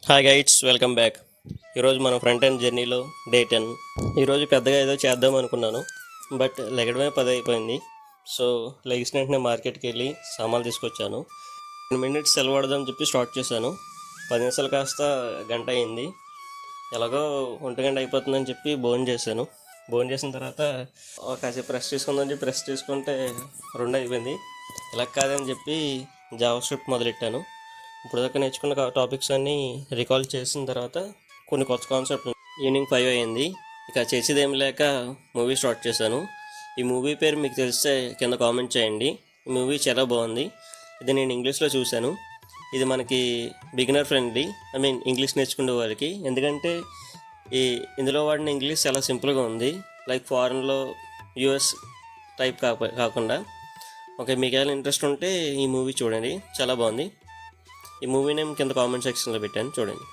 Hi guides, welcome back. ఈరోజు మన front end జర్నీలో డే 10. ఈరోజు పెద్దగా ఏదో చేద్దాం అనుకున్నాను, బట్ లెగడమే 10 అయిపోయింది. సో లెగిసిన వెంటనే మార్కెట్కి వెళ్ళి సామాన్లు తీసుకొచ్చాను. 10 మినిట్స్ సెలవు పడదామని చెప్పి స్టార్ట్ చేశాను. 10 నిమిషాలు కాస్త గంట అయింది. ఎలాగో 1 గంట అయిపోతుందని చెప్పి భోజనం చేశాను. భోజనం చేసిన తర్వాత కాసేపు రెస్ట్ తీసుకుందని చెప్పి రెస్ట్ తీసుకుంటే 2 అయిపోయింది. ఇలా కాదని చెప్పి జావా స్క్రిప్ట్ మొదలెట్టాను. ఇప్పుడు దాకా నేర్చుకున్న టాపిక్స్ అన్నీ రికాల్ చేసిన తర్వాత కొన్ని కొత్త కాన్సెప్ట్. ఈవినింగ్ 5 అయింది. ఇక చేసేది ఏం లేక మూవీ స్టార్ట్ చేశాను. ఈ మూవీ పేరు మీకు తెలిస్తే కింద కామెంట్ చేయండి. ఈ మూవీ చాలా బాగుంది. ఇది నేను ఇంగ్లీష్లో చూశాను. ఇది మనకి బిగినర్ ఫ్రెండ్లీ, ఇంగ్లీష్ నేర్చుకునే వాళ్ళకి. ఎందుకంటే ఇందులో వాడిన ఇంగ్లీష్ చాలా సింపుల్గా ఉంది. లైక్ ఫారెన్లో యూఎస్ టైప్ కాకుండా. ఓకే, మీకు ఏమైనా ఇంట్రెస్ట్ ఉంటే ఈ మూవీ చూడండి, చాలా బాగుంది. ఈ మూవీ నేమ్ కింద కామెంట్ సెక్షన్లో పెట్టాను, చూడండి.